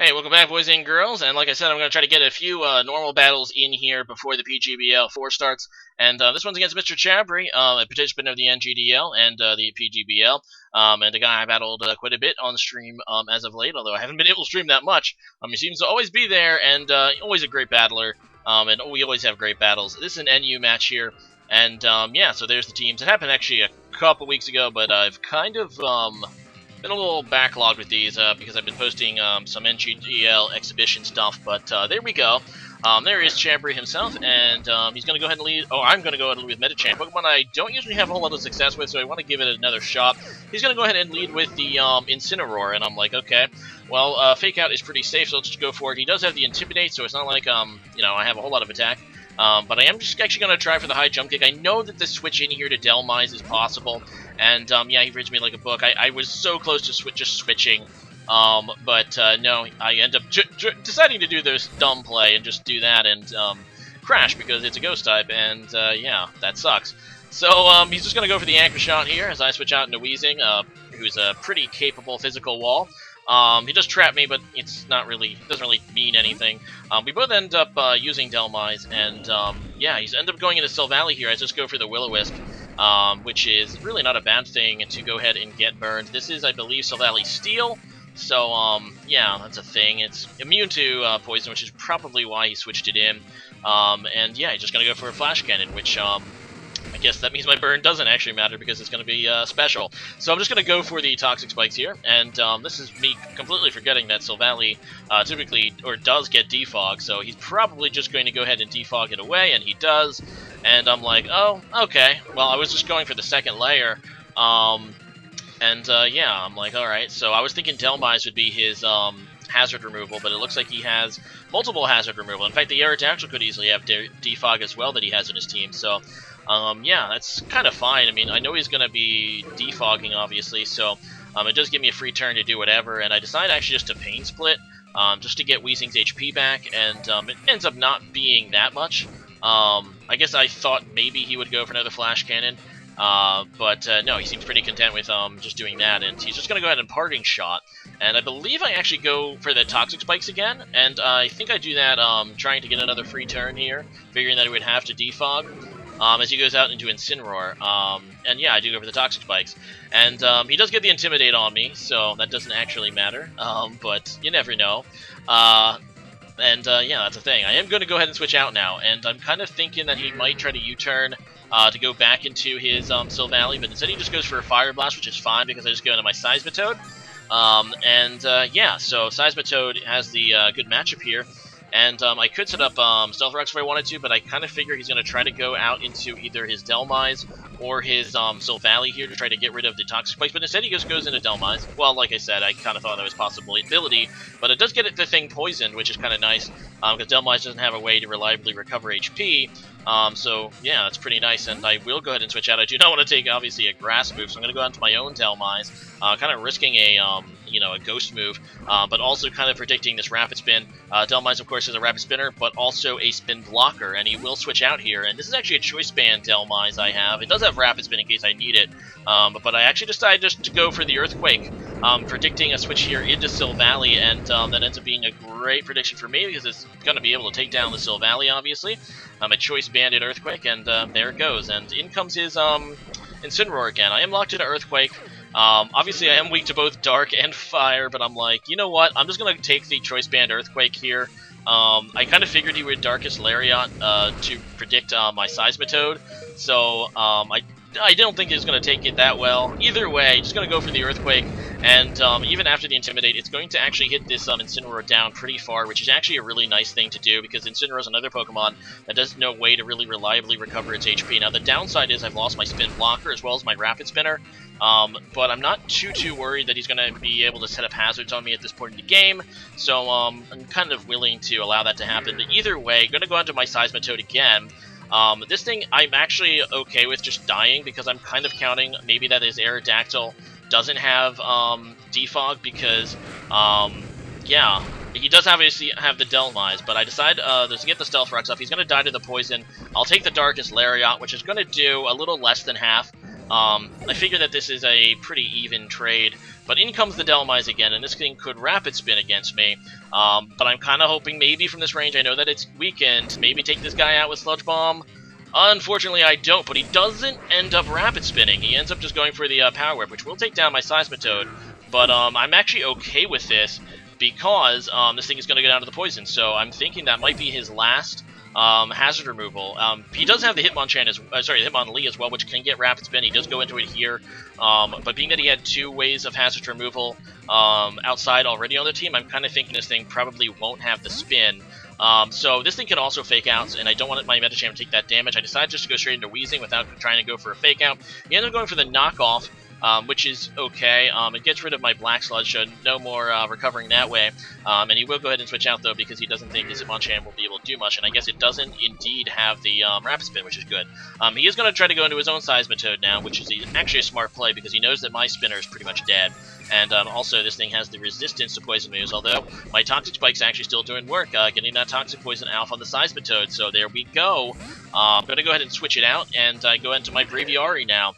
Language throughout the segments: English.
Hey, welcome back, boys and girls. And like I said, I'm going to try to get a few normal battles in here before the PGBL 4 starts. And this one's against MrChabry, a participant of the NGDL and the PGBL, and a guy I battled quite a bit on stream as of late, although I haven't been able to stream that much. He seems to always be there, and always a great battler, and we always have great battles. This is an NU match here, and yeah, so there's the teams. It happened actually a couple weeks ago, but I've kind of been a little backlogged with these because I've been posting some NGDL exhibition stuff, but there we go. There is Chabry himself, and he's going to go ahead and lead. Oh, I'm going to go ahead and lead with Metachamp, Pokemon I don't usually have a whole lot of success with, so I want to give it another shot. He's going to go ahead and lead with the Incineroar, and I'm like, okay, well, Fake Out is pretty safe, so let's just go for it. He does have the Intimidate, so it's not like, you know, I have a whole lot of attack. But I am just actually going to try for the high jump kick. I know that the switch in here to Dhelmise is possible, and yeah, he reads me like a book. I was so close to just switching, but no, I end up deciding to do this dumb play and just do that and crash because it's a ghost type, and yeah, that sucks. So he's just going to go for the anchor shot here as I switch out into Weezing, who's a pretty capable physical wall. He does trap me, but it's not really, doesn't really mean anything. We both end up using Dhelmise, and yeah, he's end up going into Silvally here. I just go for the Will-O-Wisp, which is really not a bad thing to go ahead and get burned. This is, I believe, Silvally Steel, so yeah, that's a thing. It's immune to poison, which is probably why he switched it in. And yeah, he's just gonna go for a Flash Cannon, which I guess that means my burn doesn't actually matter because it's going to be special. So I'm just going to go for the Toxic Spikes here, and this is me completely forgetting that Silvally typically, or does get defog, so he's probably just going to go ahead and defog it away, and he does, and I'm like, oh, okay, well, I was just going for the second layer, and yeah, I'm like, alright, so I was thinking Dhelmise would be his hazard removal, but it looks like he has multiple hazard removal. In fact, the Aerodactyl could easily have defog as well that he has in his team, so yeah, that's kind of fine. I mean, I know he's going to be defogging, obviously, so it does give me a free turn to do whatever, and I decided actually just to Pain Split, just to get Weezing's HP back, and it ends up not being that much. I guess I thought maybe he would go for another Flash Cannon, but no, he seems pretty content with just doing that, and he's just going to go ahead and Parting Shot, and I believe I actually go for the Toxic Spikes again, and I think I do that trying to get another free turn here, figuring that he would have to defog. As he goes out into Incineroar, and yeah, I do go for the Toxic Spikes, and he does get the Intimidate on me, so that doesn't actually matter, but you never know, and yeah, that's the thing. I am going to go ahead and switch out now, and I'm kind of thinking that he might try to U-turn to go back into his Silvally, but instead he just goes for a Fire Blast, which is fine because I just go into my Seismitoad, and yeah, so Seismitoad has the good matchup here. And I could set up Stealth Rocks if I wanted to, but I kind of figure he's going to try to go out into either his Dhelmise or his Silvally here to try to get rid of the Toxic Spikes, but instead he just goes into Dhelmise. Well, like I said, I kind of thought that was possibility, but it does get the thing poisoned, which is kind of nice, because Dhelmise doesn't have a way to reliably recover HP, so yeah, that's pretty nice, and I will go ahead and switch out. I do not want to take, obviously, a Grass move, so I'm going to go out into my own Dhelmise, kind of risking a, you know, a Ghost move, but also kind of predicting this Rapid Spin. Dhelmise, of course, is a Rapid Spinner, but also a Spin Blocker, and he will switch out here, and this is actually a Choice Band Dhelmise I have. It does have Rapid Spin in case I need it, but I actually decided just to go for the Earthquake, predicting a switch here into Silvally, and that ends up being a great prediction for me, because it's going to be able to take down the Silvally, obviously. A Choice Banded Earthquake, and there it goes, and in comes his Incineroar again. I am locked into Earthquake. Obviously, I am weak to both Dark and Fire, but I'm like, you know what? I'm just going to take the Choice Band Earthquake here. I kind of figured he would Darkest Lariat to predict my Seismitoad, so I don't think he's going to take it that well. Either way, just going to go for the Earthquake, and even after the Intimidate, it's going to actually hit this Incineroar down pretty far, which is actually a really nice thing to do, because Incineroar is another Pokemon that does no way to really reliably recover its HP. Now, the downside is I've lost my Spin Blocker as well as my Rapid Spinner, but I'm not too worried that he's going to be able to set up hazards on me at this point in the game, so I'm kind of willing to allow that to happen. But either way, going to go into my Seismitoad again. This thing I'm actually okay with just dying, because I'm kind of counting maybe that his Aerodactyl doesn't have defog, because yeah, he does obviously have the Dhelmise, but I decide to get the Stealth Rocks up. He's going to die to the poison. I'll take the Darkest Lariat, which is going to do a little less than half. I figure that this is a pretty even trade, but in comes the Dhelmise again, and this thing could Rapid Spin against me. But I'm kind of hoping maybe from this range, I know that it's weakened, maybe take this guy out with Sludge Bomb. Unfortunately, I don't, but he doesn't end up Rapid Spinning. He ends up just going for the Power Whip, which will take down my Seismitoad. But I'm actually okay with this because this thing is going to go down to the Poison, so I'm thinking that might be his last hazard removal. He does have the Hitmonchan the Hitmonlee as well, which can get Rapid Spin. He does go into it here, but being that he had 2 ways of hazard removal outside already on the team, I'm kind of thinking this thing probably won't have the spin. So this thing can also fake out, and I don't want my Medicham to take that damage. I decided just to go straight into Wheezing without trying to go for a fake out. He ended up going for the knockoff, which is okay. It gets rid of my Black Sludge, so no more recovering that way. And he will go ahead and switch out, though, because he doesn't think his Hitmonchan will be able to do much, and I guess it doesn't indeed have the Rapid Spin, which is good. He is going to try to go into his own Seismitoad now, which is actually a smart play, because he knows that my Spinner is pretty much dead. And also, this thing has the resistance to poison moves, although my Toxic Spike's actually still doing work, getting that Toxic Poison Alpha on the Seismitoad, so there we go. I'm going to go ahead and switch it out, and go into my Braviary now.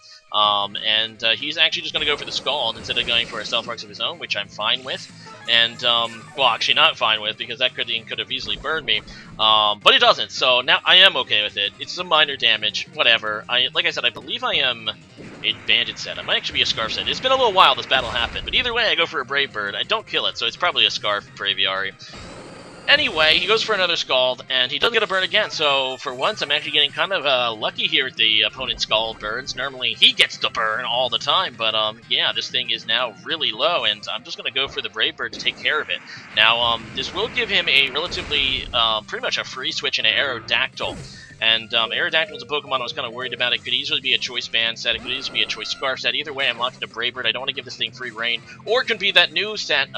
He's actually just going to go for the Scald instead of going for a Stealth Rocks of his own, which I'm fine with. And, well, actually not fine with, because that could have easily burned me. But it doesn't, so now I am okay with it. It's some minor damage, whatever. Like I said, I believe I am a Bandit set. I might actually be a Scarf set. It's been a little while this battle happened, but either way, I go for a Brave Bird. I don't kill it, so it's probably a Scarf Braviary. Anyway, he goes for another Scald, and he doesn't get a burn again, so for once I'm actually getting kind of lucky here with the opponent's Scald burns. Normally he gets the burn all the time, but yeah, this thing is now really low, and I'm just going to go for the Brave Bird to take care of it. Now, this will give him a relatively, pretty much a free switch in an Aerodactyl. And Aerodactyl is a Pokemon I was kind of worried about. It could easily be a choice band set. It could easily be a choice Scarf set. Either way, I'm locking to Brave Bird. I don't want to give this thing free reign. Or it could be that new set,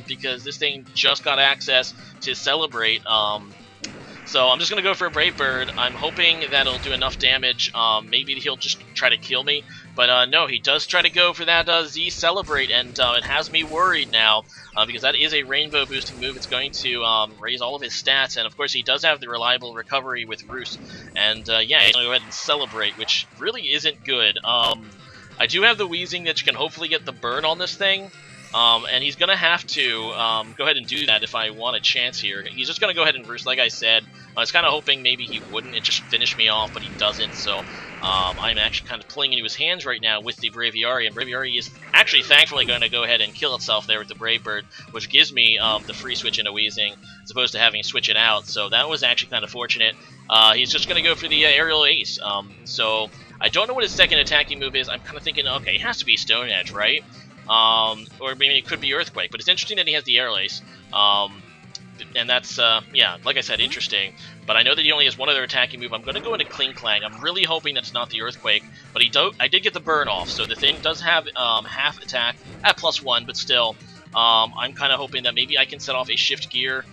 because this thing just got access to Celebrate. So I'm just going to go for a Brave Bird. I'm hoping that'll do enough damage. Maybe he'll just try to kill me. But no, he does try to go for that Z Celebrate, and it has me worried now. Because that is a rainbow boosting move. It's going to raise all of his stats, and of course he does have the reliable recovery with Roost. And yeah, he's going to go ahead and Celebrate, which really isn't good. I do have the Wheezing that can hopefully get the burn on this thing. And he's going to have to go ahead and do that if I want a chance here. He's just going to go ahead and Roost, like I said. I was kind of hoping maybe he wouldn't and just finish me off, but he doesn't. So I'm actually kind of pulling into his hands right now with the Braviary. And Braviary is actually thankfully going to go ahead and kill itself there with the Brave Bird, which gives me the free switch into Wheezing as opposed to having to switch it out. So that was actually kind of fortunate. He's just going to go for the Aerial Ace. So I don't know what his second attacking move is. I'm kind of thinking, okay, it has to be Stone Edge, right? Or maybe it could be Earthquake, but it's interesting that he has the Aerial Ace, and that's, yeah, like I said, interesting, but I know that he only has one other attacking move. I'm going to go into Kling Clang. I'm really hoping that's not the Earthquake, but I did get the burn off, so the thing does have, half attack at +1, but still, I'm kind of hoping that maybe I can set off a Shift Gear,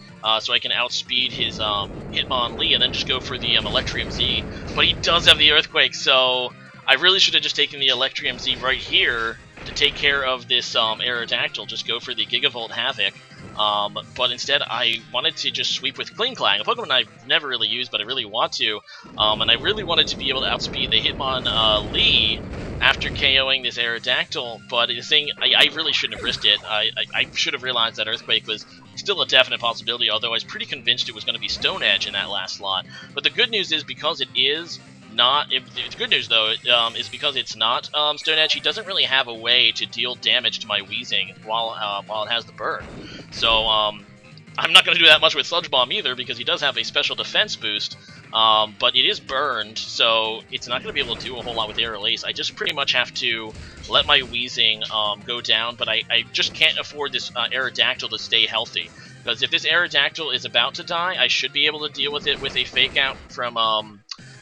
so I can outspeed his, Hitmonlee, and then just go for the, Electrium Z, but he does have the Earthquake, so I really should have just taken the Electrium Z right here to take care of this Aerodactyl, just go for the Gigavolt Havoc. But instead I wanted to just sweep with Kling Clang, a Pokemon I've never really used, but I really want to. And I really wanted to be able to outspeed the Hitmonlee after KOing this Aerodactyl, but the thing, I really shouldn't have risked it. I should have realized that Earthquake was still a definite possibility, although I was pretty convinced it was going to be Stone Edge in that last slot. But the good news is, because it is not, the good news though, is because it's not Stone Edge, he doesn't really have a way to deal damage to my Wheezing while it has the burn. So I'm not going to do that much with Sludge Bomb either, because he does have a special defense boost, but it is burned, so it's not going to be able to do a whole lot with Aerial Ace. I just pretty much have to let my Wheezing go down, but I just can't afford this Aerodactyl to stay healthy. Because if this Aerodactyl is about to die, I should be able to deal with it with a Fake Out from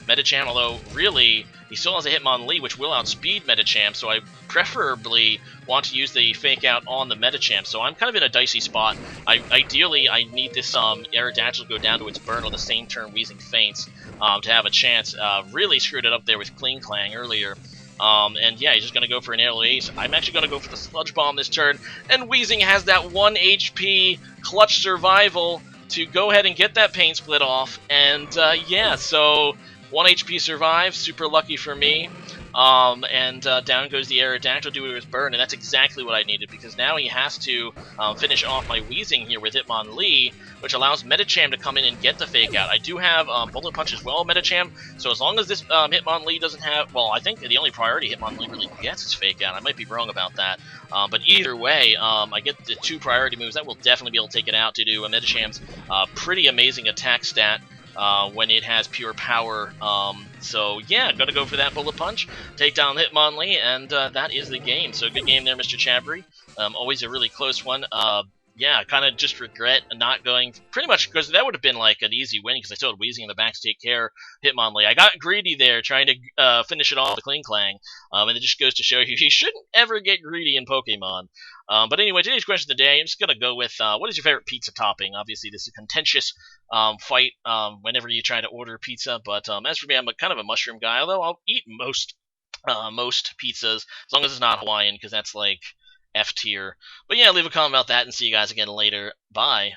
Medicham, although really he still has a Hitmonlee, which will outspeed Medicham, so I preferably want to use the Fake Out on the Medicham, so I'm kind of in a dicey spot. Ideally, I need this Aerodactyl to go down to its burn on the same turn Wheezing faints to have a chance. Really screwed it up there with Kling Clang earlier. And yeah, he's just going to go for an Aerial Ace. I'm actually going to go for the Sludge Bomb this turn, and Wheezing has that 1 HP clutch survival to go ahead and get that Pain Split off, and yeah, so 1 HP survive, super lucky for me. and down goes the Aerodactyl due to his burn, and that's exactly what I needed, because now he has to finish off my Weezing here with Hitmonlee, which allows Medicham to come in and get the Fake Out. I do have Bullet Punch as well, Medicham, so as long as this Hitmonlee doesn't have, well, I think the only priority Hitmonlee really gets is Fake Out. I might be wrong about that, but either way, I get the 2 priority moves. That will definitely be able to take it out due to Medicham's pretty amazing attack stat. When it has pure power. So yeah, gonna go for that Bullet Punch, take down Hitmonlee, and that is the game. So good game there, MrChabry. Always a really close one. Yeah, kind of just regret not going, pretty much, because that would have been like an easy win, because I still had Weezing in the back to take care of Hitmonlee. I got greedy there, trying to finish it off with Kling Klang, and it just goes to show you shouldn't ever get greedy in Pokemon. But anyway, today's question of the day, I'm just going to go with, what is your favorite pizza topping? Obviously, this is a contentious fight whenever you try to order pizza, but as for me, I'm kind of a mushroom guy, although I'll eat most pizzas, as long as it's not Hawaiian, because that's like F tier. But yeah, leave a comment about that, and see you guys again later. Bye.